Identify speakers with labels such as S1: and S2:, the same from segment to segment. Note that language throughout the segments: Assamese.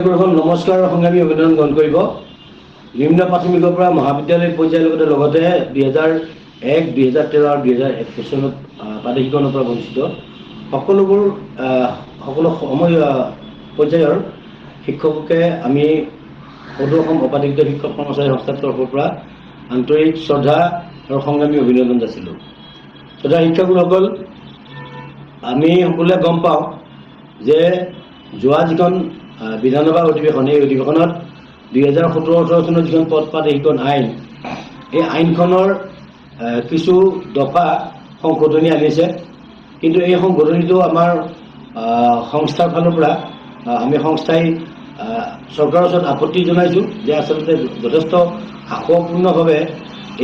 S1: নমস্কাৰ সংগ্ৰামী অভিনন্দন গ্ৰহণ কৰিব। নিম্ন প্ৰাথমিকৰ পৰা মহাবিদ্যালয় পৰ্যায়লৈকে লগতে 2001, 2013 আৰু 2021 চনত প্ৰাদেশিকৰণৰ পৰা বঞ্চিত সকলো সময় পৰ্যায়ৰ শিক্ষককে আমি সদৌ অসম অপাধ্যক্ষ শিক্ষক কৰ্মচাৰী সংস্থাৰ তৰফৰ পৰা আন্তৰিক শ্ৰদ্ধা আৰু সংগ্ৰামী অভিনন্দন যাচিলোঁ। শ্ৰদ্ধা শিক্ষকসকল, আমি সকলোৱে গম পাওঁ যে যোৱা যিখন বিধানসভা অধিৱেশন, এই অধিৱেশনত 2017-18 চনৰ যিখন পদ প্ৰাদেশিকৰণ আইন, এই আইনখনৰ কিছু দফা সংশোধনী আনিছে। কিন্তু এই সংশোধনীটো আমাৰ সংস্থাৰ ফালৰ পৰা আমি সংস্থাই চৰকাৰৰ ওচৰত আপত্তি জনাইছোঁ যে আচলতে যথেষ্ট আশাপূৰ্ণভাৱে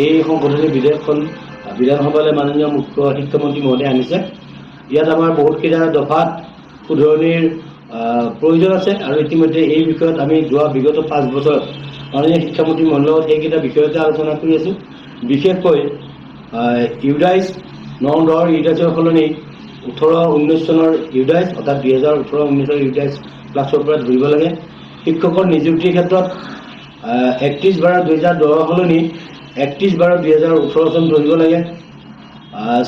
S1: এই সংশোধনী বিধেয়কখন বিধানসভালৈ মাননীয় মুখ্য শিক্ষামন্ত্ৰী মহোদয়ে আনিছে। ইয়াত আমাৰ বহুতকেইটা দফাত শুধৰণিৰ প্ৰয়োজন আছে আৰু ইতিমধ্যে এই বিষয়ত আমি যোৱা বিগত 5 বছৰত মাননীয় শিক্ষামন্ত্ৰী মহোদয়ৰ লগত সেইকেইটা বিষয়তে আলোচনা কৰি আছোঁ। বিশেষকৈ ইউডাইজ 9-10 ইউডাইজৰ সলনি 18-19 চনৰ ইউডাইজ, অৰ্থাৎ 2018-19 ইউডাইজ ক্লাছৰ পৰা ধৰিব লাগে। শিক্ষকৰ নিযুক্তিৰ ক্ষেত্ৰত 31/12/2010 সলনি 31/12/2018 চন ধৰিব লাগে।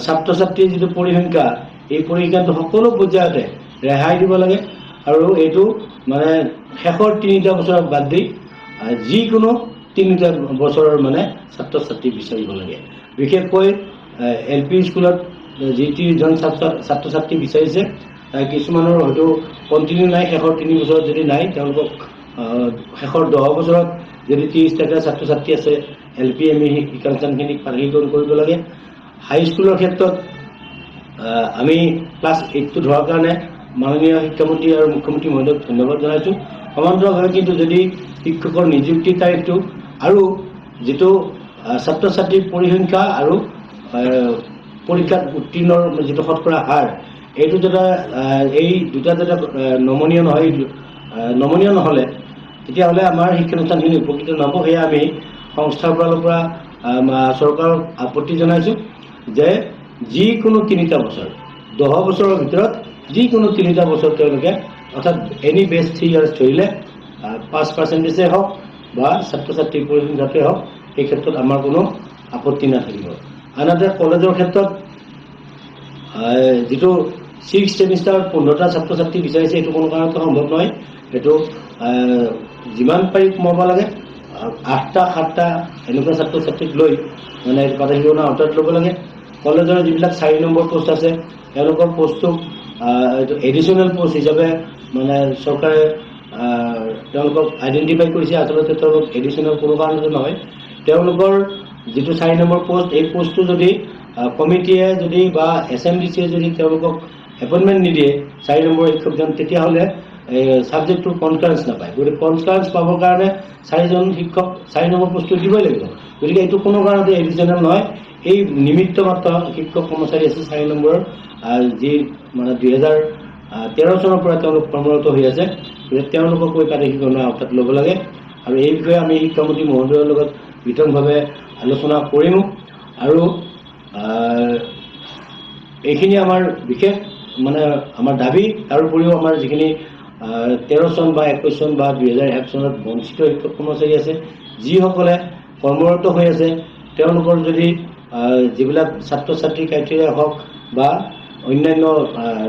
S1: ছাত্ৰ ছাত্ৰীৰ যিটো পৰিসংখ্যা, এই পৰিসংখ্যাটো সকলো পৰ্যায়তে ৰেহাই দিব লাগে আৰু এইটো মানে শেষৰ 3টা বছৰক বাদ দি যিকোনো 3টা বছৰৰ মানে ছাত্ৰ ছাত্ৰী বিচাৰিব লাগে। বিশেষকৈ LP স্কুলত যিজন ছাত্ৰ ছাত্ৰী বিচাৰিছে, কিছুমানৰ হয়তো কণ্টিনিউ নাই, শেষৰ 3 বছৰত যদি নাই, তেওঁলোকক শেষৰ 10 বছৰত যদি 30টাকৈ ছাত্ৰ ছাত্ৰী আছে, LP ME শিক্ষানুষ্ঠানখিনিক প্ৰাদেশিকৰণ কৰিব লাগে। হাইস্কুলৰ ক্ষেত্ৰত আমি ক্লাছ 8টো ধৰাৰ কাৰণে মাননীয় শিক্ষামন্ত্ৰী আৰু মুখ্যমন্ত্ৰী মহোদয়ক ধন্যবাদ জনাইছোঁ। সমান্তৰালভাৱে কিন্তু যদি শিক্ষকৰ নিযুক্তিৰ তাৰিখটো আৰু যিটো ছাত্ৰ ছাত্ৰীৰ পৰিসংখ্যা আৰু পৰীক্ষাত উত্তীৰ্ণৰ যিটো শতকৰা হাৰ, এইটো যাতে এই দুটা যাতে নমনীয় নহ'লে তেতিয়াহ'লে আমাৰ শিক্ষানুষ্ঠানখিনি উপকৃত নহ'ব। সেয়া আমি সংস্থাৰ ফালৰ পৰা চৰকাৰক আপত্তি জনাইছোঁ যে যিকোনো 3টা বছৰ, 10 বছৰৰ ভিতৰত যিকোনো 3টা বছৰ তেওঁলোকে, অৰ্থাৎ এনি বেষ্ট 3 ইয়াৰ্ছ ধৰিলে 5% হওক বা ছাত্ৰ ছাত্ৰীৰ পৰিসংখ্যাটোৱে হওক, এই ক্ষেত্ৰত আমাৰ কোনো আপত্তি নাথাকিব। আনহাতে কলেজৰ ক্ষেত্ৰত যিটো 6th ছেমিষ্টাৰত 15টা ছাত্ৰ ছাত্ৰী বিচাৰিছে, এইটো কোনো কাৰণতে সম্ভৱ নহয়। এইটো যিমান পাৰি কমাব লাগে, 8টা 7টা এনেকুৱা ছাত্ৰ ছাত্ৰীক লৈ মানে প্ৰাদেশিকৰণৰ আওতাত ল'ব লাগে। কলেজৰ যিবিলাক 4 নম্বৰ পোষ্ট আছে, তেওঁলোকৰ পোষ্টটোক এডিশ্যনেল পোষ্ট হিচাপে মানে চৰকাৰে তেওঁলোকক আইডেণ্টিফাই কৰিছে। আচলতে তেওঁলোক এডিশ্যনেল কোনো কাৰণতে নহয়। তেওঁলোকৰ যিটো 4 নম্বৰ পোষ্ট, এই পোষ্টটো যদি কমিটিয়ে যদি বা SMDCয়ে যদি তেওঁলোকক এপইণ্টমেণ্ট নিদিয়ে 4 নম্বৰ শিক্ষকজন, তেতিয়াহ'লে ছাবজেক্ট টু কনফাৰেঞ্চ নাপায়। গতিকে কনফাৰেঞ্চ পাবৰ কাৰণে 4জন শিক্ষক 4 নম্বৰ পোষ্টটো দিবই লাগিব। গতিকে এইটো কোনো কাৰণতে এডিশ্যনেল নহয়। এই নিমিত্ত মাত্ৰ শিক্ষক কৰ্মচাৰী আছে 4 নম্বৰৰ, যি মানে 2013 চনৰ পৰা তেওঁলোক কৰ্মৰত হৈ আছে, তেওঁলোকক কৈ প্ৰাদেশিকৰণৰ আওতাত ল'ব লাগে। আৰু এই বিষয়ে আমি শিক্ষামন্ত্ৰী মহোদয়ৰ লগত বিতংভাৱে আলোচনা কৰিম। আৰু এইখিনি আমাৰ বিশেষ মানে আমাৰ দাবী। তাৰোপৰিও আমাৰ যিখিনি 13 চন বা 21 চন বা 2001 চনত বঞ্চিত শিক্ষক কৰ্মচাৰী আছে, যিসকলে কৰ্মৰত হৈ আছে, তেওঁলোকৰ যদি যিবিলাক ছাত্ৰ ছাত্ৰী ক্ৰাইটেৰিয়া হওক বা অন্যান্য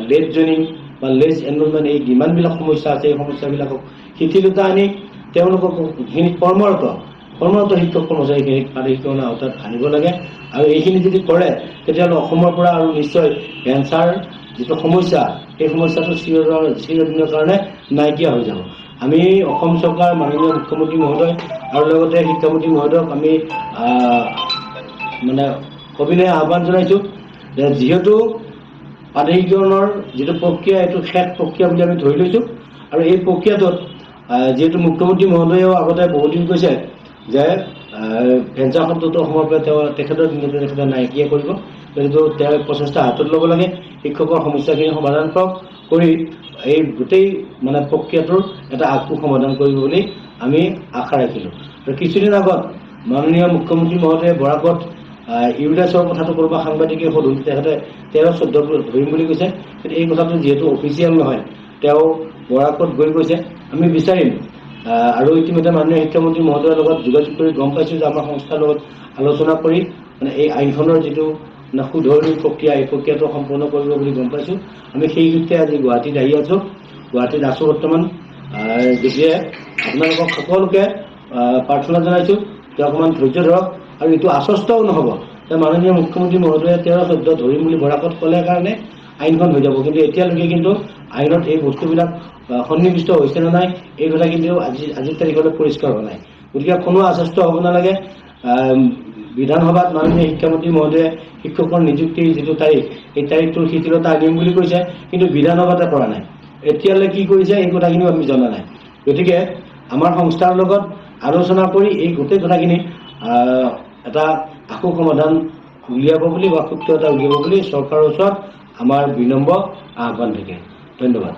S1: লেট জইনিং বা লেট এনৰলমেণ্ট, এই যিমানবিলাক সমস্যা আছে, এই সমস্যাবিলাকক শিথিলতা আনি তেওঁলোকক যিখিনি কৰ্মৰত শিক্ষক কৰ্মচাৰীখিনিক প্ৰাদেশিকৰণৰ আওতাত আনিব লাগে। আৰু এইখিনি যদি কৰে, তেতিয়াহ'লে অসমৰ পৰা আৰু নিশ্চয় কেঞ্চাৰ যিটো সমস্যা, এই সমস্যাটো চিৰদিনৰ কাৰণে নাইকিয়া হৈ যাব। আমি অসম চৰকাৰ, মাননীয় মুখ্যমন্ত্ৰী মহোদয় আৰু লগতে শিক্ষামন্ত্ৰী মহোদয়ক আমি মানে সবিনয়ে আহ্বান জনাইছোঁ যে যিহেতু প্ৰাদেশিকৰণৰ যিটো প্ৰক্ৰিয়া, এইটো শেষ প্ৰক্ৰিয়া বুলি আমি ধৰি লৈছোঁ। আৰু এই প্ৰক্ৰিয়াটোত যিহেতু মুখ্যমন্ত্ৰী মহোদয়েও আগতে বহুদিন কৈছে যে ভেঞ্চাৰ শব্দটো অসমৰ পৰা তেখেতৰ দিনতে তেখেতে নাইকিয়া কৰিব, গতিকে তেওঁ প্ৰচেষ্টা হাতত ল'ব লাগে, শিক্ষকৰ সমস্যাখিনি সমাধান কৰি এই গোটেই মানে প্ৰক্ৰিয়াটোৰ এটা আকু সমাধান কৰিব বুলি আমি আশা ৰাখিলোঁ। আৰু কিছুদিন আগত মাননীয় মুখ্যমন্ত্ৰী মহোদয়ে বৰাকত ইউডাইছৰ কথাটো কোনোবা সাংবাদিকে সুধোঁ, তেখেতে 13-14 ধৰিম বুলি কৈছে। কিন্তু এই কথাটো যিহেতু অফিচিয়েল নহয়, তেওঁ বৰাকত গৈ কৈছে আমি বিচাৰিম আৰু ইতিমধ্যে মাননীয় শিক্ষামন্ত্ৰী মহোদয়ৰ লগত যোগাযোগ কৰি গম পাইছোঁ যে আমাৰ সংস্থাৰ লগত আলোচনা কৰি মানে এই আইনখনৰ যিটো শুধৰণি প্ৰক্ৰিয়া এই প্ৰক্ৰিয়াটো সম্পূৰ্ণ কৰিব বুলি গম পাইছোঁ। আমি সেই সূত্ৰে আজি গুৱাহাটীত আহি আছোঁ, গুৱাহাটীত আছোঁ বৰ্তমান। গতিকে আপোনালোকক সকলোকে প্ৰাৰ্থনা জনাইছোঁ যে অকণমান ধৈৰ্য ধৰক আৰু এইটো আশ্বস্তও নহ'ব যে মাননীয় মুখ্যমন্ত্ৰী মহোদয়ে 13-14 ধৰিম বুলি বৰাকত ক'লে কাৰণে আইনখন হৈ যাব, কিন্তু এতিয়ালৈকে কিন্তু আইনত এই বস্তুবিলাক সন্নিৱিষ্ট হৈছে নে নাই এই কথা কিন্তু আজিৰ তাৰিখলৈ পৰিষ্কাৰ হোৱা নাই। গতিকে কোনো আশ্বস্ত হ'ব নালাগে। বিধানসভাত মাননীয় শিক্ষামন্ত্ৰী মহোদয়ে শিক্ষকৰ নিযুক্তিৰ যিটো তাৰিখ এই তাৰিখটোৰ শিথিলতা আনিম বুলি কৈছে, কিন্তু বিধানসভাতে কৰা নাই। এতিয়ালৈ কি কৰিছে এই কথাখিনিও আমি জনা নাই। গতিকে আমাৰ সংস্থাৰ লগত আলোচনা কৰি এই গোটেই কথাখিনি এটা আশু সমাধান উলিয়াব বুলি বা সূত্ৰ এটা উলিয়াব বুলি চৰকাৰৰ ওচৰত আমাৰ বিনম্ৰ আহ্বান থাকে। ধন্যবাদ।